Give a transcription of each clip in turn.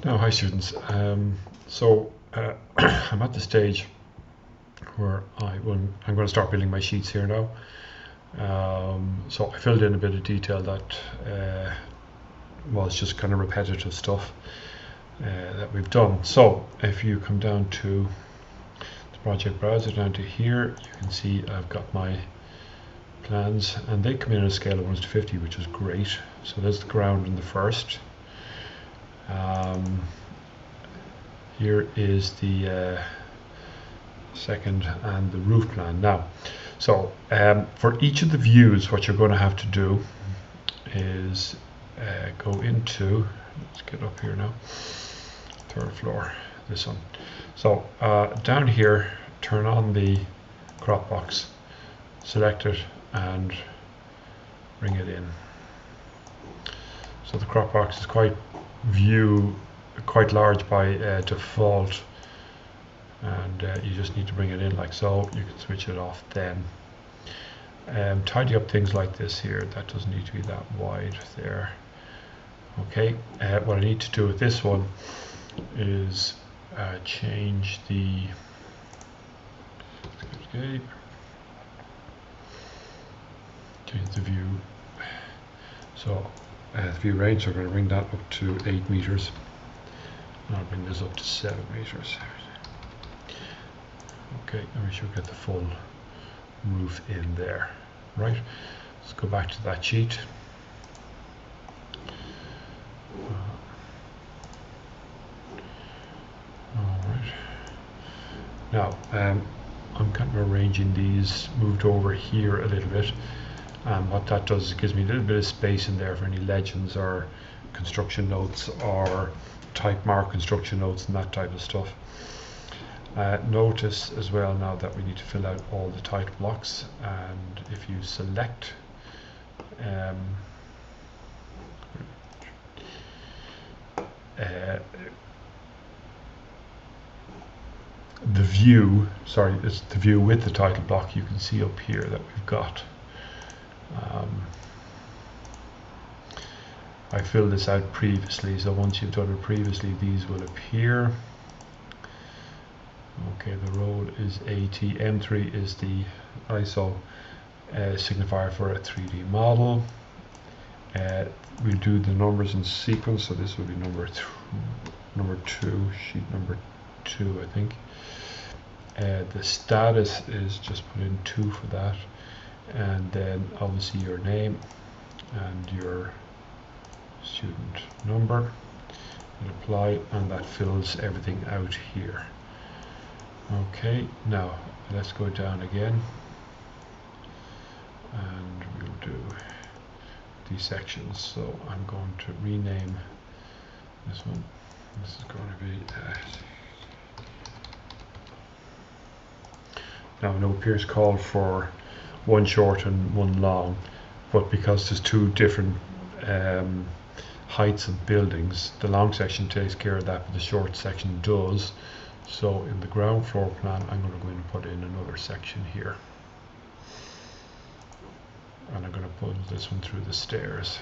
Now, hi students. I'm at the stage where I'm going to start building my sheets here now. So I filled in a bit of detail that was just kind of repetitive stuff that we've done. So if you come down to the project browser, down to here, you can see I've got my plans, and they come in at a scale of 1 to 50, which is great. So there's the ground in the first. Here is the second and the roof plan. Now, so for each of the views, what you're going to have to do is go into, let's get up here now, third floor, this one. So down here, turn on the crop box, select it and bring it in. So the crop box is quite large by default, and you just need to bring it in like so. You can switch it off then. Tidy up things like this here, that doesn't need to be that wide there. Okay, what I need to do with this one is change the view. So the view range, we're going to bring that up to 8 meters. I'll bring this up to 7 meters. Okay, and we should get the full roof in there. Right, let's go back to that sheet. Alright. Now, I'm kind of arranging these moved over here a little bit. What that does is it gives me a little bit of space in there for any legends or construction notes or type mark construction notes and that type of stuff. Notice as well now that we need to fill out all the title blocks, and if you select the view, sorry, it's the view with the title block, you can see up here that we've got I filled this out previously, so once you've done it previously, these will appear. Okay, the road is AT. M3 is the ISO signifier for a 3D model. We'll do the numbers in sequence, so this will be number 2, sheet number 2, I think. The status is just put in 2 for that, and then obviously your name and your student number, and apply, and that fills everything out here. Okay, now let's go down again and we'll do these sections. So I'm going to rename this one. This is going to be now no appears called for one short and one long, but because there's 2 different heights of buildings, the long section takes care of that, but the short section does. So in the ground floor plan, I'm going to go in and put in another section here, and I'm going to put this one through the stairs,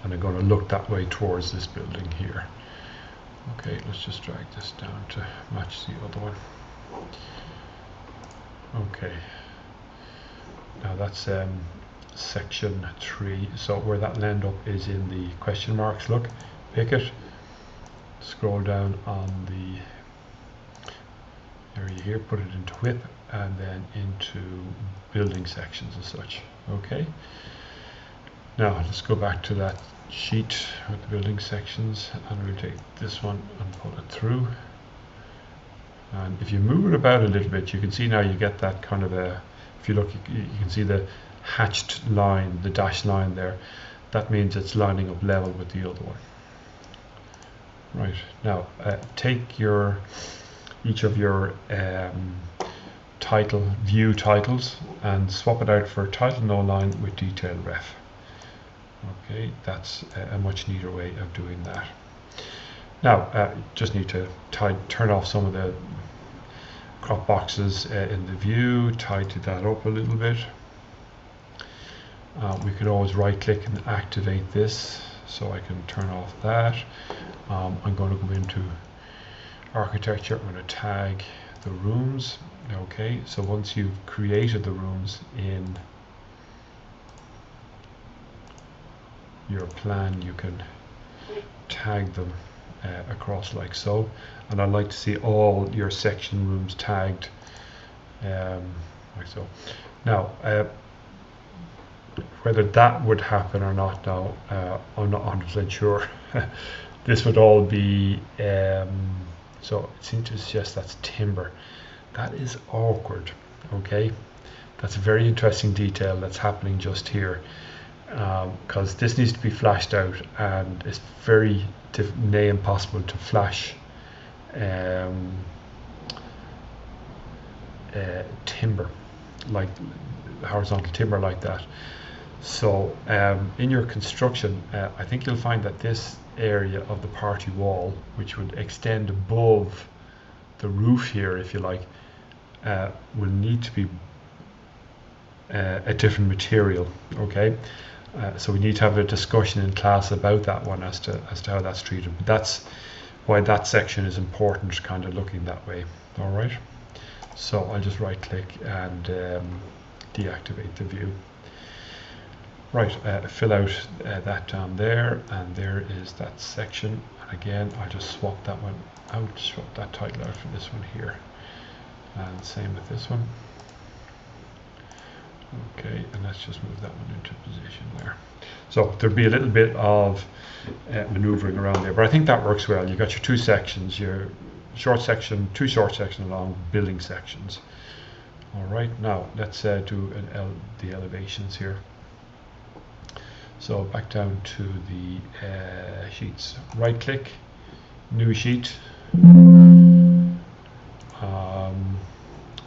and I'm going to look that way towards this building here. Okay, let's just drag this down to match the other one. Okay, now that's section 3. So where that'll end up is in the question marks. Look, pick it, scroll down on the area here, put it into whip, and then into building sections as such. Okay, now let's go back to that sheet with the building sections, and we'll take this one and pull it through. And if you move it about a little bit, you can see now you get that kind of a, if you look, you can see the hatched line, the dashed line there. That means it's lining up level with the other one. Right, now take each of your view titles and swap it out for title no line with detail ref. Okay, that's a much neater way of doing that. Now, just need to turn off some of the crop boxes in the view, tidy that up a little bit. We could always right click and activate this so I can turn off that. I'm going to go into architecture. I'm going to tag the rooms. Okay, so once you've created the rooms in your plan, you can tag them across like so, and I'd like to see all your section rooms tagged like so. Now whether that would happen or not now, I'm not 100% sure. This would all be so it seems to suggest that's timber. That is awkward. Okay, that's a very interesting detail that's happening just here, because this needs to be flashed out, and it's very near impossible to flash timber, like horizontal timber like that. So in your construction, I think you'll find that this area of the party wall, which would extend above the roof here, if you like, will need to be a different material. Okay, so we need to have a discussion in class about that one as to how that's treated. But that's why that section is important, kind of looking that way. All right. So I'll just right click and deactivate the view. Right, fill out that down there, and there is that section. And again, I'll just swap that one out, swap that title out for this one here. And same with this one. Okay, and let's just move that one into position there. So there'll be a little bit of maneuvering around there, but I think that works well. You've got your two sections, your short section, two short sections along building sections. All right, now let's do the elevations here. So back down to the sheets. Right click, new sheet,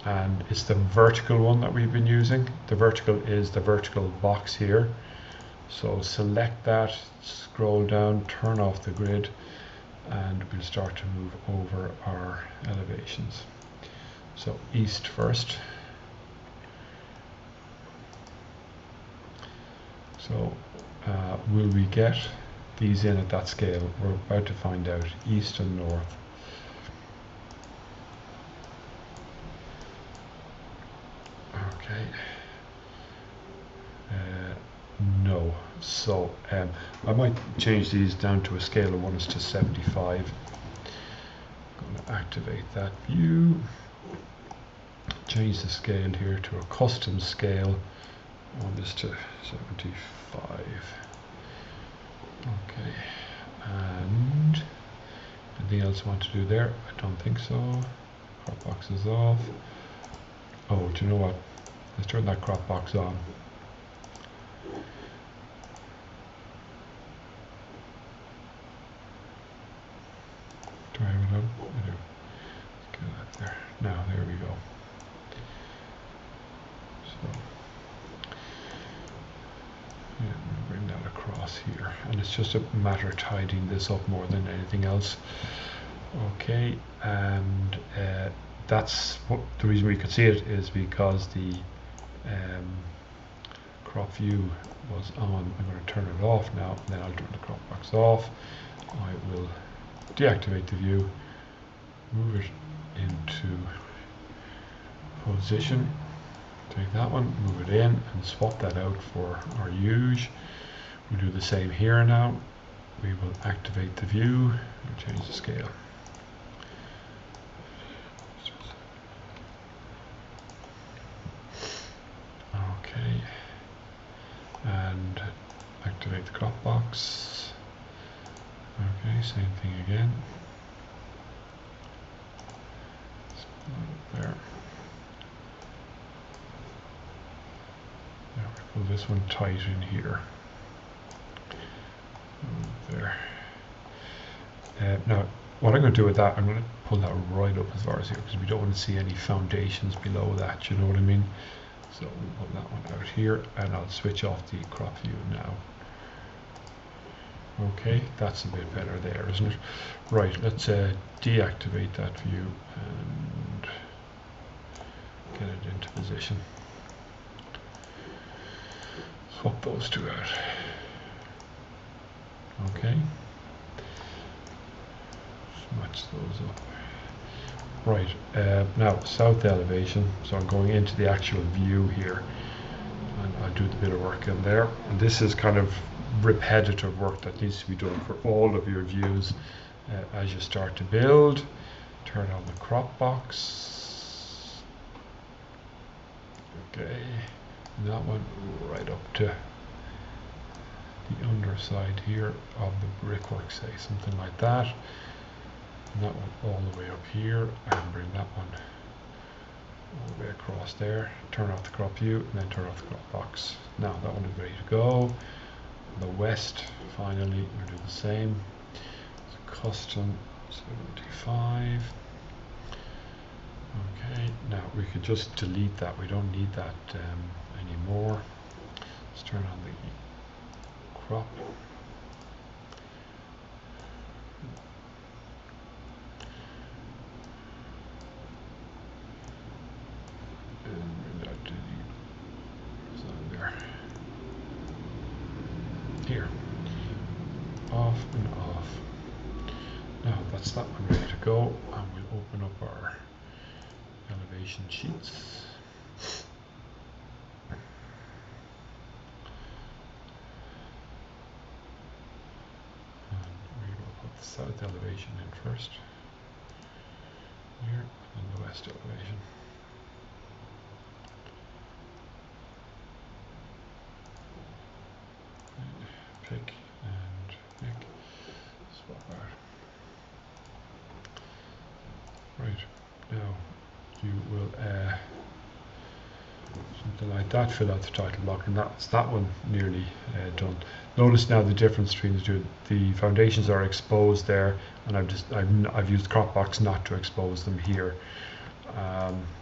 and it's the vertical one that we've been using. The vertical is the vertical box here. So select that, scroll down, turn off the grid, and we'll start to move over our elevations. So east first. So will we get these in at that scale? We're about to find out. East and north. Okay. No. So I might change these down to a scale of 1:75. I'm going to activate that view. Change the scale here to a custom scale. 1:75. Okay. And anything else I want to do there? I don't think so. Crop box is off. Oh, do you know what? Let's turn that crop box on. Do I have it on? I do. Let's get that there. Now, there we go. So, yeah, bring that across here. And it's just a matter of tidying this up more than anything else. Okay, and that's what the reason we could see it is because the crop view was on. I'm going to turn it off now, and then I'll turn the crop box off. I will deactivate the view, move it into position, take that one, move it in, and swap that out for our huge. We'll do the same here now. We will activate the view and change the scale. Okay, and activate the crop box. Okay, same thing again. There. Now we pull this one tight in here. There. Now, what I'm going to do with that, I'm going to pull that right up as far as here because we don't want to see any foundations below that. You know what I mean? So we'll pull that one out here, and I'll switch off the crop view now. Okay, that's a bit better there, isn't it? Right, let's deactivate that view and get it into position. Swap those two out. Okay, match those up. Right, now south elevation, so I'm going into the actual view here, and I'll do the bit of work in there. And this is kind of repetitive work that needs to be done for all of your views as you start to build. Turn on the crop box. Okay, and that one right up to the underside here of the brickwork, say, something like that. And that one all the way up here, and bring that one all the way across there. Turn off the crop view, and then turn off the crop box. Now that one is ready to go. The west, finally, we'll do the same. It's custom 75. Okay, now we could just delete that. We don't need that anymore. Let's turn on the crop. And that delete is on there. Here. Off and off. Now that's that one ready to go, and we'll open up our elevation sheets. And we will put the south elevation in first. Here, and the west elevation. Pick and pick. Swap out. Right, now you will something like that, fill out the title block, and that's that one nearly done. Notice now the difference between the two. The foundations are exposed there, and I've used crop box not to expose them here.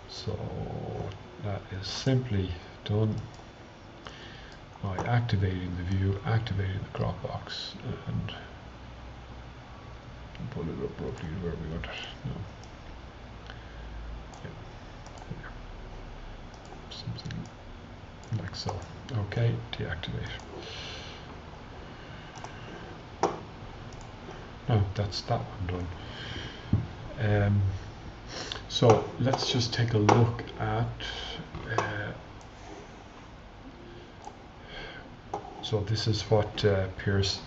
So that is simply done by activating the view, activating the crop box, and pull it up roughly to where we want it. No. Yeah. Something like so. Okay, deactivate. No, that's that one done. So let's just take a look at so this is what Pierce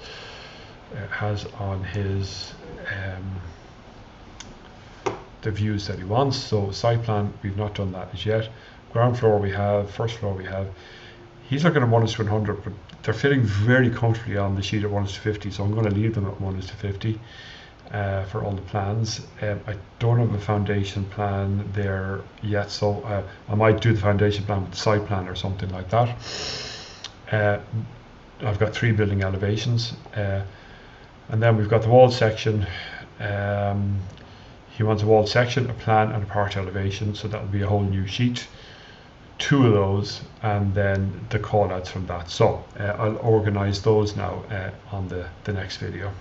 has on his the views that he wants. So site plan, we've not done that as yet. Ground floor we have, first floor we have. He's looking at 1:100, but they're fitting very comfortably on the sheet at 1:50, so I'm going to leave them at 1:50 for all the plans. I don't have a foundation plan there yet, so I might do the foundation plan with the site plan or something like that. I've got 3 building elevations, and then we've got the wall section. He wants a wall section, a plan, and a part elevation, so that will be a whole new sheet. 2 of those, and then the call outs from that. So I'll organize those now on the next video.